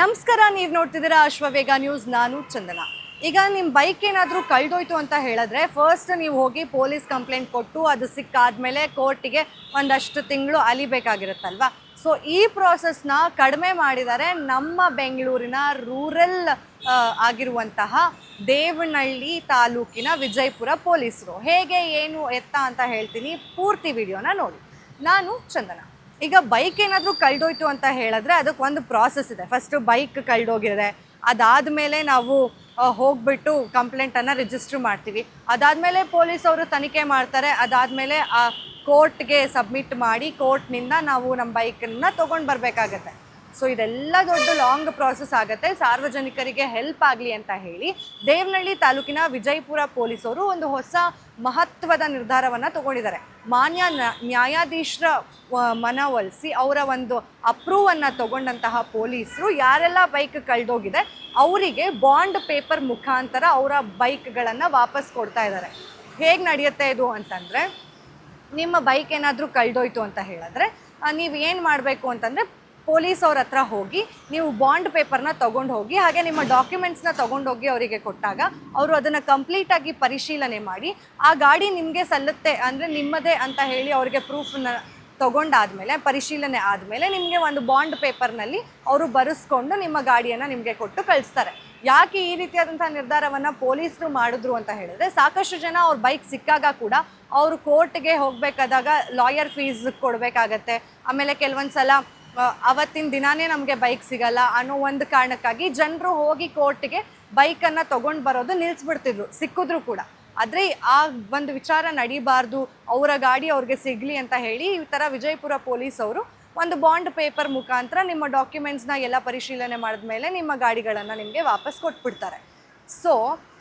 ನಮಸ್ಕಾರ, ನೀವು ನೋಡ್ತಿದ್ದೀರಾ ಅಶ್ವವೇಗ ನ್ಯೂಸ್. ನಾನು ಚಂದನ. ಈಗ ನಿಮ್ಮ ಬೈಕ್ ಏನಾದರೂ ಕಳೆದೋಯ್ತು ಅಂತ ಹೇಳಿದ್ರೆ ಫಸ್ಟ್ ನೀವು ಹೋಗಿ ಪೊಲೀಸ್ ಕಂಪ್ಲೇಂಟ್ ಕೊಟ್ಟು ಅದು ಸಿಕ್ಕಾದ್ಮೇಲೆ ಕೋರ್ಟಿಗೆ ಒಂದಷ್ಟು ತಿಂಗಳು ಅಲಿಬೇಕಾಗಿರುತ್ತಲ್ವ. ಸೊ ಈ ಪ್ರಾಸೆಸ್ನ ಕಡಿಮೆ ಮಾಡಿದ್ದಾರೆ ನಮ್ಮ ಬೆಂಗಳೂರಿನ ರೂರಲ್ ಆಗಿರುವಂತಹ ದೇವನಹಳ್ಳಿ ತಾಲೂಕಿನ ವಿಜಯಪುರ ಪೊಲೀಸರು. ಹೇಗೆ ಏನು ಎತ್ತ ಅಂತ ಹೇಳ್ತೀನಿ, ಪೂರ್ತಿ ವಿಡಿಯೋನ ನೋಡಿ. ನಾನು ಚಂದನ. ಈಗ ಬೈಕ್ ಏನಾದರೂ ಕಳೆದೋಯ್ತು ಅಂತ ಹೇಳಿದ್ರೆ ಅದಕ್ಕೆ ಒಂದು ಪ್ರಾಸೆಸ್ ಇದೆ. ಫಸ್ಟು ಬೈಕ್ ಕಳೆದೋಗಿದ್ರೆ ಅದಾದಮೇಲೆ ನಾವು ಹೋಗ್ಬಿಟ್ಟು ಕಂಪ್ಲೇಂಟನ್ನು ರಿಜಿಸ್ಟ್ರ್ ಮಾಡ್ತೀವಿ. ಅದಾದಮೇಲೆ ಪೊಲೀಸವರು ತನಿಖೆ ಮಾಡ್ತಾರೆ. ಅದಾದಮೇಲೆ ಆ ಕೋರ್ಟ್ಗೆ ಸಬ್ಮಿಟ್ ಮಾಡಿ ಕೋರ್ಟ್ನಿಂದ ನಾವು ನಮ್ಮ ಬೈಕನ್ನು ತೊಗೊಂಡು ಬರಬೇಕಾಗತ್ತೆ. ಸೊ ಇದೆಲ್ಲ ದೊಡ್ಡ ಲಾಂಗ್ ಪ್ರಾಸೆಸ್ ಆಗುತ್ತೆ. ಸಾರ್ವಜನಿಕರಿಗೆ ಹೆಲ್ಪ್ ಆಗಲಿ ಅಂತ ಹೇಳಿ ದೇವನಹಳ್ಳಿ ತಾಲೂಕಿನ ವಿಜಯಪುರ ಪೊಲೀಸರು ಒಂದು ಹೊಸ ಮಹತ್ವದ ನಿರ್ಧಾರವನ್ನು ತಗೊಂಡಿದ್ದಾರೆ. ಮಾನ್ಯ ನ್ಯಾಯಾಧೀಶರ ಮನವೊಲಿಸಿ ಅವರ ಒಂದು ಅಪ್ರೂವನ್ನು ತಗೊಂಡಂತಹ ಪೊಲೀಸರು ಯಾರೆಲ್ಲ ಬೈಕ್ ಕಳೆದೋಗಿದೆ ಅವರಿಗೆ ಬಾಂಡ್ ಪೇಪರ್ ಮುಖಾಂತರ ಅವರ ಬೈಕ್ಗಳನ್ನು ವಾಪಸ್ ಕೊಡ್ತಾ ಇದ್ದಾರೆ. ಹೇಗೆ ನಡೆಯುತ್ತೆ ಇದು ಅಂತಂದರೆ, ನಿಮ್ಮ ಬೈಕ್ ಏನಾದರೂ ಕಳೆದೋಯ್ತು ಅಂತ ಹೇಳಿದ್ರೆ ನೀವು ಏನು ಮಾಡಬೇಕು ಅಂತಂದರೆ ಪೊಲೀಸ್ ಅವ್ರ ಹತ್ರ ಹೋಗಿ ನೀವು ಬಾಂಡ್ ಪೇಪರ್ನ ತೊಗೊಂಡು ಹೋಗಿ, ಹಾಗೆ ನಿಮ್ಮ ಡಾಕ್ಯುಮೆಂಟ್ಸ್ನ ತೊಗೊಂಡೋಗಿ ಅವರಿಗೆ ಕೊಟ್ಟಾಗ ಅವರು ಅದನ್ನು ಕಂಪ್ಲೀಟಾಗಿ ಪರಿಶೀಲನೆ ಮಾಡಿ ಆ ಗಾಡಿ ನಿಮಗೆ ಸಲ್ಲುತ್ತೆ ಅಂದರೆ ನಿಮ್ಮದೇ ಅಂತ ಹೇಳಿ ಅವರಿಗೆ ಪ್ರೂಫನ್ನ ತೊಗೊಂಡಾದಮೇಲೆ, ಪರಿಶೀಲನೆ ಆದಮೇಲೆ ನಿಮಗೆ ಒಂದು ಬಾಂಡ್ ಪೇಪರ್ನಲ್ಲಿ ಅವರು ಬರೆಸ್ಕೊಂಡು ನಿಮ್ಮ ಗಾಡಿಯನ್ನು ನಿಮಗೆ ಕೊಟ್ಟು ಕಳಿಸ್ತಾರೆ. ಯಾಕೆ ಈ ರೀತಿಯಾದಂಥ ನಿರ್ಧಾರವನ್ನು ಪೊಲೀಸರು ಮಾಡಿದ್ರು ಅಂತ ಹೇಳಿದ್ರೆ, ಸಾಕಷ್ಟು ಜನ ಅವ್ರ ಬೈಕ್ ಸಿಕ್ಕಾಗ ಕೂಡ ಅವರು ಕೋರ್ಟ್ಗೆ ಹೋಗಬೇಕಾದಾಗ ಲಾಯರ್ ಫೀಸ್ ಕೊಡಬೇಕಾಗತ್ತೆ. ಆಮೇಲೆ ಕೆಲವೊಂದು ಸಲ ಅವತ್ತಿನ ದಿನಾನೇ ನಮಗೆ ಬೈಕ್ ಸಿಗಲ್ಲ ಅನ್ನೋ ಒಂದು ಕಾರಣಕ್ಕಾಗಿ ಜನರು ಹೋಗಿ ಕೋರ್ಟ್ಗೆ ಬೈಕನ್ನು ತೊಗೊಂಡು ಬರೋದು ನಿಲ್ಲಿಸ್ಬಿಡ್ತಿದ್ರು, ಸಿಕ್ಕಿದ್ರು ಕೂಡ. ಆದರೆ ಆ ಒಂದು ವಿಚಾರ ನಡೀಬಾರ್ದು, ಅವರ ಗಾಡಿ ಅವ್ರಿಗೆ ಸಿಗಲಿ ಅಂತ ಹೇಳಿ ಈ ಥರ ವಿಜಯಪುರ ಪೊಲೀಸ್ ಅವರು ಒಂದು ಬಾಂಡ್ ಪೇಪರ್ ಮುಖಾಂತರ ನಿಮ್ಮ ಡಾಕ್ಯುಮೆಂಟ್ಸ್ನ ಎಲ್ಲ ಪರಿಶೀಲನೆ ಮಾಡಿದ್ಮೇಲೆ ನಿಮ್ಮ ಗಾಡಿಗಳನ್ನು ನಿಮಗೆ ವಾಪಸ್ ಕೊಟ್ಬಿಡ್ತಾರೆ. ಸೊ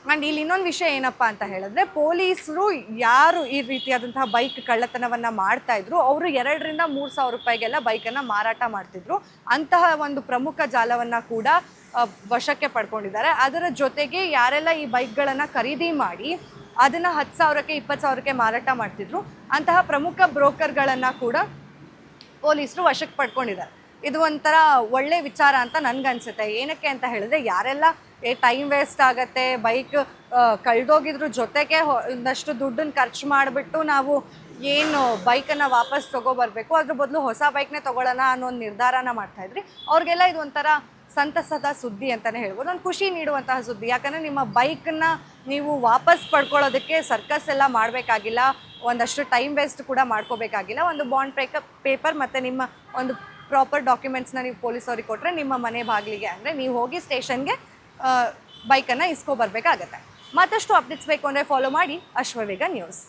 ಆ್ಯಂಡ್ ಇಲ್ಲಿ ಇನ್ನೊಂದು ವಿಷಯ ಏನಪ್ಪ ಅಂತ ಹೇಳಿದ್ರೆ, ಪೊಲೀಸರು ಯಾರು ಈ ರೀತಿಯಾದಂತಹ ಬೈಕ್ ಕಳ್ಳತನವನ್ನು ಮಾಡ್ತಾಯಿದ್ರು ಅವರು 2,000-3,000 ರೂಪಾಯಿಗೆಲ್ಲ ಬೈಕನ್ನು ಮಾರಾಟ ಮಾಡ್ತಿದ್ರು. ಅಂತಹ ಒಂದು ಪ್ರಮುಖ ಜಾಲವನ್ನು ಕೂಡ ವಶಕ್ಕೆ ಪಡ್ಕೊಂಡಿದ್ದಾರೆ. ಅದರ ಜೊತೆಗೆ ಯಾರೆಲ್ಲ ಈ ಬೈಕ್ಗಳನ್ನು ಖರೀದಿ ಮಾಡಿ ಅದನ್ನು 10,000ಕ್ಕೆ 20,000ಕ್ಕೆ ಮಾರಾಟ ಮಾಡ್ತಿದ್ರು ಅಂತಹ ಪ್ರಮುಖ ಬ್ರೋಕರ್ಗಳನ್ನು ಕೂಡ ಪೊಲೀಸರು ವಶಕ್ಕೆ ಪಡ್ಕೊಂಡಿದ್ದಾರೆ. ಇದು ಒಂಥರ ಒಳ್ಳೆ ವಿಚಾರ ಅಂತ ನನಗನ್ಸುತ್ತೆ. ಏನಕ್ಕೆ ಅಂತ ಹೇಳಿದ್ರೆ, ಯಾರೆಲ್ಲ ಟೈಮ್ ವೇಸ್ಟ್ ಆಗುತ್ತೆ, ಬೈಕ್ ಕಳೆದೋಗಿದ್ರ ಜೊತೆಗೆ ಒಂದಷ್ಟು ದುಡ್ಡನ್ನು ಖರ್ಚು ಮಾಡಿಬಿಟ್ಟು ನಾವು ಏನು ಬೈಕನ್ನು ವಾಪಸ್ ತೊಗೊಬರ್ಬೇಕು, ಅದ್ರ ಬದಲು ಹೊಸ ಬೈಕ್ನೇ ತೊಗೊಳ್ಳೋಣ ಅನ್ನೋ ಒಂದು ನಿರ್ಧಾರನ ಮಾಡ್ತಾಯಿದ್ರಿ, ಅವ್ರಿಗೆಲ್ಲ ಇದು ಒಂಥರ ಸಂತಸದ ಸುದ್ದಿ ಅಂತಲೇ ಹೇಳ್ಬೋದು. ಒಂದು ಖುಷಿ ನೀಡುವಂತಹ ಸುದ್ದಿ. ಯಾಕಂದರೆ ನಿಮ್ಮ ಬೈಕನ್ನು ನೀವು ವಾಪಸ್ ಪಡ್ಕೊಳ್ಳೋದಕ್ಕೆ ಸರ್ಕಸ್ ಎಲ್ಲ ಮಾಡಬೇಕಾಗಿಲ್ಲ, ಒಂದಷ್ಟು ಟೈಮ್ ವೇಸ್ಟ್ ಕೂಡ ಮಾಡ್ಕೋಬೇಕಾಗಿಲ್ಲ. ಒಂದು ಬಾಂಡ್ ಪೇಪರ್ ಮತ್ತು ನಿಮ್ಮ ಒಂದು ಪ್ರಾಪರ್ ಡಾಕ್ಯುಮೆಂಟ್ಸ್ನ ನೀವು ಪೊಲೀಸವ್ರಿಗೆ ಕೊಟ್ಟರೆ ನಿಮ್ಮ ಮನೆ ಬಾಗಿಲಿಗೆ, ಅಂದರೆ ನೀವು ಹೋಗಿ ಸ್ಟೇಷನ್ಗೆ ಬೈಕನ್ನು ಇಸ್ಕೊಬರ್ಬೇಕಾಗತ್ತೆ. ಮತ್ತಷ್ಟು ಅಪ್ಡೇಟ್ಸ್ ಬೇಕು ಅಂದರೆ ಫಾಲೋ ಮಾಡಿ ಅಶ್ವವೇಗ ನ್ಯೂಸ್.